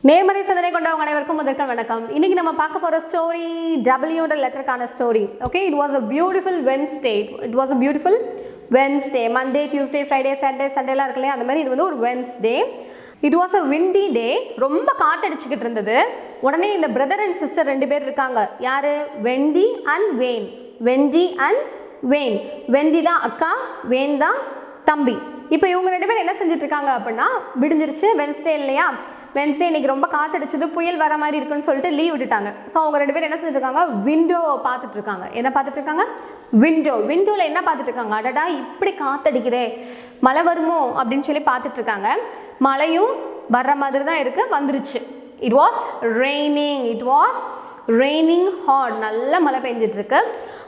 நேர்மறை சிந்தனை கொண்டவங்க அனைவருக்கும் முதற்கண் வணக்கம். இன்னைக்கு நம்ம பார்க்க போற ஸ்டோரி டபிள்யூன்ற லெட்டருக்கான story. Okay, it was a beautiful Wednesday. Monday, Tuesday, Friday, Saturday, சண்டேலாம் இருக்கு இல்லையா, அந்த மாதிரி இது வந்து ஒரு Wednesday. It was a windy day. ரொம்ப காத்தடிச்சுக்கிட்டு இருந்தது. உடனே இந்த பிரதர் அண்ட் சிஸ்டர் ரெண்டு பேர் இருக்காங்க. யாரு? வெண்டி அண்ட் வேன். வெண்டி தான் அக்கா, வேன் தான் தம்பி. இப்போ இவங்க ரெண்டு பேரும் என்ன செஞ்சுட்டு இருக்காங்க அப்படின்னா, விடிஞ்சிருச்சு, வென்ஸ்டே இல்லையா, வென்ஸ்டே இன்னைக்கு ரொம்ப காத்தடிச்சது, புயல் வர மாதிரி இருக்குன்னு சொல்லிட்டு லீவ் விட்டுட்டாங்க. ஸோ அவங்க ரெண்டு பேரும் என்ன செஞ்சுட்டு இருக்காங்க, விண்டோ பார்த்துட்டு இருக்காங்க. என்ன பார்த்துட்டு இருக்காங்க? விண்டோவில் என்ன பார்த்துட்டு இருக்காங்க? அடடா இப்படி காத்தடிக்குதே, மழை வருமோ அப்படின்னு சொல்லி பார்த்துட்டு இருக்காங்க. மழையும் வர்ற மாதிரி தான் இருக்கு, வந்துருச்சு. It was raining hard. நல்ல மழை பெஞ்சிட்டு இருக்கு.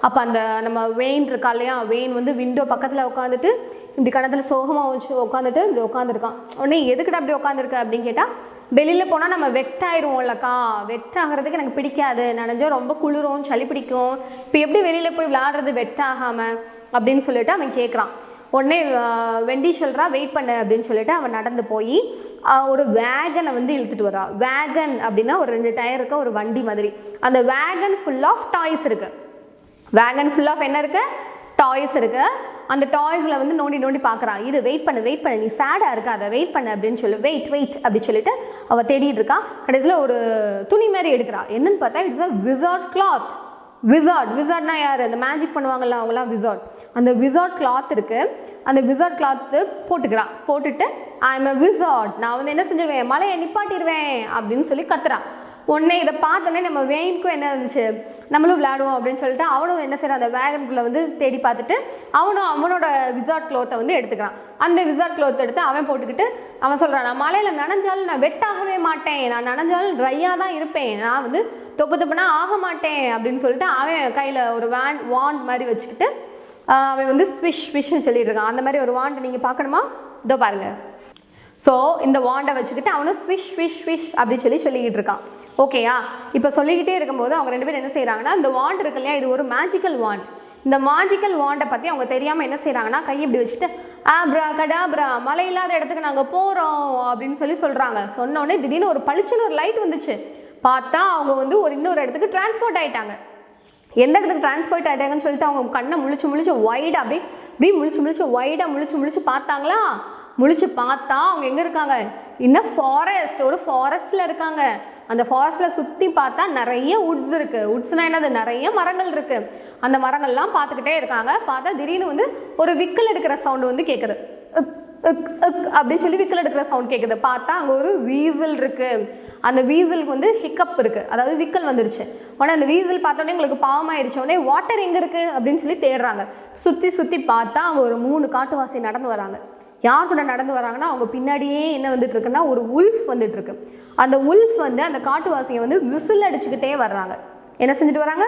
அப்போ அந்த நம்ம வெயின் இருக்கா இல்லையா, வெயின் வந்து விண்டோ பக்கத்தில் உட்காந்துட்டு இப்படி கணத்தில் சோகமாக வச்சு உட்காந்துட்டு இப்படி உட்காந்துருக்கான். உடனே எதுக்கிட்ட அப்படி உட்காந்துருக்க அப்படின்னு கேட்டால், வெளியில் போனால் நம்ம வெட்டாயிருவோம்லக்கா, வெட்டாகிறதுக்கு எனக்கு பிடிக்காது, நனைஞ்சா ரொம்ப குளிரும், சளி பிடிக்கும், இப்போ எப்படி வெளியில் போய் விளையாடுறது வெட்டாகாமல் அப்படின்னு சொல்லிட்டு அவன் கேட்குறான். உடனே வெண்டி சொல்கிறா, வெயிட் பண்ணு அப்படின்னு சொல்லிட்டு அவன் நடந்து போய் ஒரு வேகனை வந்து இழுத்துட்டு வரா. வேகன் அப்படின்னா ஒரு 2 டயர் இருக்க ஒரு வண்டி மாதிரி. அந்த வேகன் ஃபுல் ஆஃப் டாய்ஸ் இருக்குது. வேகன் ஃபுல் ஆஃப் என்ன இருக்குது? டாய்ஸ் இருக்குது. அந்த டாய்ஸில் வந்து நோண்டி பார்க்குறான். இது வெயிட் பண்ணு, நீ சேடாக இருக்க, அதை வெயிட் பண்ணு அப்படின்னு சொல்லி வெயிட் அப்படி சொல்லிட்டு அவள் தேடிட்டு இருக்கான். கடைசியில் ஒரு துணி மாதிரி எடுக்கிறா. என்னன்னு பார்த்தா இட்ஸ் அ விசார்ட் கிளாத். விசார்ட்னா யார்? அந்த மேஜிக் பண்ணுவாங்கல்ல, அவங்களாம் விசார்ட். அந்த விசார்ட் கிளாத் இருக்குது. அந்த விசார்ட் கிளாத்து போட்டுக்கிறான். போட்டுட்டு ஐ எம் அ விசார்ட், நான் வந்து என்ன செஞ்சிருவேன், மழையை நிப்பாட்டிடுவேன் அப்படின்னு சொல்லி கத்துறான். உடனே இதை பார்த்தோன்னே நம்ம வெயினுக்கும் என்ன இருந்துச்சு, நம்மளும் விளையாடுவோம் அப்படின்னு சொல்லிட்டு அவனும் என்ன செய்யறான், அந்த வேகனுக்குள்ளே வந்து தேடி பார்த்துட்டு அவனோட விசார்ட் க்ளோத்தை வந்து எடுத்துக்கிறான். அந்த விசார்ட் க்ளோத்தை எடுத்து அவன் போட்டுக்கிட்டு அவன் சொல்கிறான், நான் மழையில் நனைஞ்சாலும் நான் வெட்டாகவே மாட்டேன், நான் நனைஞ்சாலும் ட்ரையாக தான் இருப்பேன், நான் வந்து தொப்புனா ஆக மாட்டேன் அப்படின்னு சொல்லிட்டு அவன் கையில் ஒரு வாண்ட் மாதிரி வச்சுக்கிட்டு அவன் வந்து ஸ்விஷ்ன்னு சொல்லிட்டு இருக்கான். அந்த மாதிரி ஒரு வாண்டை நீங்கள் பார்க்கணுமா? இதோ பாருங்க. ஸோ இந்த வாண்டை வச்சுக்கிட்டு அவனும் ஸ்விஷ் அப்படின்னு சொல்லிக்கிட்டு இருக்கான். ஓகேயா? இப்போ சொல்லிக்கிட்டே இருக்கும்போது அவங்க ரெண்டு பேரும் என்ன செய்கிறாங்கன்னா, இந்த வாண்ட் இருக்கு இல்லையா, இது ஒரு மேஜிக்கல் வாண்ட். இந்த மேஜிக்கல் வாண்டை பற்றி அவங்க தெரியாமல் என்ன செய்கிறாங்கன்னா, கையை இப்படி வச்சுட்டு ஆப்ரா கடாப்ரா, மழை இல்லாத இடத்துக்கு நாங்கள் போகிறோம் அப்படின்னு சொல்கிறாங்க. சொன்னோடனே திடீர்னு ஒரு பளிச்சுன்னு ஒரு லைட் வந்துச்சு. பார்த்தா அவங்க வந்து இன்னொரு இடத்துக்கு டிரான்ஸ்போர்ட் ஆகிட்டாங்க. எந்த இடத்துக்கு டிரான்ஸ்போர்ட் ஆகிட்டாங்கன்னு சொல்லிட்டு அவங்க கண்ணை முழிச்சு வைடாக அப்படி முழிச்சு பார்த்தாங்களா. முழிச்சு பார்த்தா அவங்க எங்கே இருக்காங்க, இன்னும் ஒரு ஃபாரஸ்ட்டில் இருக்காங்க. அந்த ஃபாரஸ்ட்டில் சுற்றி பார்த்தா நிறைய உட்ஸ் இருக்குது. உட்ஸ்னால் என்னது? நிறைய மரங்கள் இருக்குது. அந்த மரங்கள்லாம் பார்த்துக்கிட்டே இருக்காங்க. பார்த்தா திடீர்னு வந்து ஒரு விக்கல் எடுக்கிற சவுண்டு வந்து கேட்குது. அப்படின்னு சொல்லி விக்கல் எடுக்கிற சவுண்ட் கேட்குது. பார்த்தா அங்கே ஒரு வீசல் இருக்குது. அந்த வீசலுக்கு வந்து ஹிக்கப் இருக்குது, அதாவது விக்கல் வந்துருச்சு. உடனே அந்த வீசல் பார்த்தோன்னே உங்களுக்கு பாவமாயிருச்சு. உடனே வாட்டர் எங்கே இருக்குது அப்படின்னு சொல்லி தேடுறாங்க. சுற்றி பார்த்தா அங்கே ஒரு 3 காட்டுவாசி நடந்து வராங்க. யார் கூட நடந்து வராங்கன்னா, அவங்க பின்னாடியே என்ன வந்துட்டு இருக்குன்னா, ஒரு உல்ஃப் வந்துட்டு இருக்கு. அந்த உல்ஃப் வந்து அந்த காட்டுவாசியை வந்து விசில் அடிச்சுக்கிட்டே வர்றாங்க. என்ன செஞ்சுட்டு வராங்க?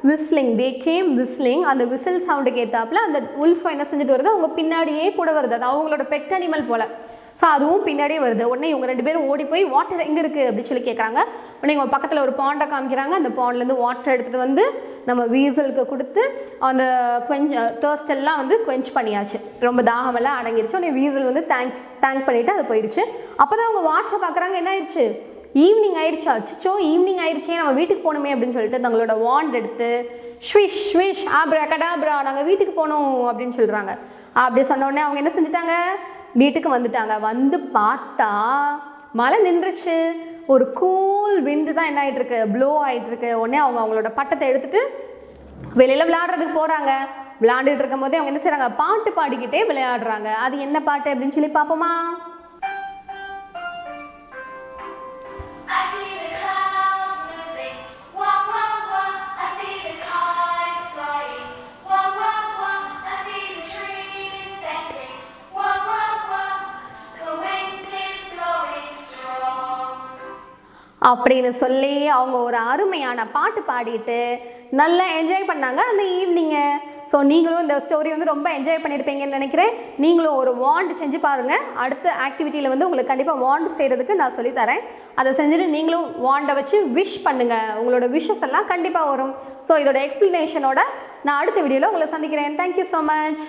விஸ்லிங். They came whistling. அந்த விசில் சவுண்டுக்கு ஏற்றாப்புல அந்த உல்ஃப் என்ன செஞ்சுட்டு வருது, அவங்க பின்னாடியே கூட வருது. அது அவங்களோட பெட் அனிமல் போல. ஸோ அதுவும் பின்னாடியே வருது. உடனே இவங்க ரெண்டு பேரும் ஓடி போய் வாட்டர் எங்கே இருக்குது அப்படின்னு சொல்லி கேட்குறாங்க. உடனே இவங்க பக்கத்தில் ஒரு பாண்டை காமிக்கிறாங்க. அந்த பாண்ட்லேருந்து வாட்டர் எடுத்துகிட்டு வந்து நம்ம வீசலுக்கு கொடுத்து அந்த தர்ஸ்ட் எல்லாம் வந்து குவென்ச் பண்ணியாச்சு. ரொம்ப தாகமெல்லாம் அடங்கிருச்சு. உடனே வீசல் வந்து தேங்க் பண்ணிவிட்டு அது போயிடுச்சு. அப்போ தான் அவங்க வாட்சை பார்க்குறாங்க. என்ன ஆயிடுச்சு? ஈவினிங் ஆயிடுச்சா. அச்சோ ஈவினிங் ஆயிடுச்சே, நம்ம வீட்டுக்கு போகணுமே அப்படின்னு சொல்லிட்டு தங்களோட வாண்ட் எடுத்து ஸ்விஷ் ஆப்ரா கடாப்ரா, நாங்கள் வீட்டுக்கு போகணும் அப்படின்னு சொல்கிறாங்க. அப்படி சொன்ன உடனே அவங்க என்ன செஞ்சுட்டாங்க, வீட்டுக்கு வந்துட்டாங்க. வந்து பார்த்தா மழை நின்றுச்சு. ஒரு கூல் விண்டு தான் என்ன ஆகிட்டு இருக்கு, ப்ளோ ஆகிட்டு இருக்கு. உடனே அவங்களோட பட்டத்தை எடுத்துட்டு வெளியில் விளையாடுறதுக்கு போகிறாங்க. விளையாண்டுட்டு இருக்கும் போதே அவங்க என்ன செய்கிறாங்க, பாட்டு பாடிக்கிட்டே விளையாடுறாங்க. அது என்ன பாட்டு அப்படின்னு சொல்லி பார்ப்போமா? அப்படின்னு சொல்லி அவங்க ஒரு அருமையான பாட்டு பாடிட்டு நல்லா என்ஜாய் பண்ணாங்க அந்த ஈவினிங்கை. ஸோ நீங்களும் இந்த ஸ்டோரி வந்து ரொம்ப என்ஜாய் பண்ணியிருப்பீங்கன்னு நினைக்கிறேன். நீங்களும் ஒரு வாண்ட் செஞ்சு பாருங்கள். அடுத்த ஆக்டிவிட்டியில் வந்து உங்களுக்கு கண்டிப்பாக வாண்ட் செய்கிறதுக்கு நான் சொல்லித்தரேன். அதை செஞ்சுட்டு நீங்களும் வாண்டை வச்சு விஷ் பண்ணுங்கள். உங்களோட விஷஸ் எல்லாம் கண்டிப்பாக வரும். ஸோ இதோட எக்ஸ்ப்ளனேஷனோட நான் அடுத்த வீடியோவில் உங்களை சந்திக்கிறேன். Thank you so much.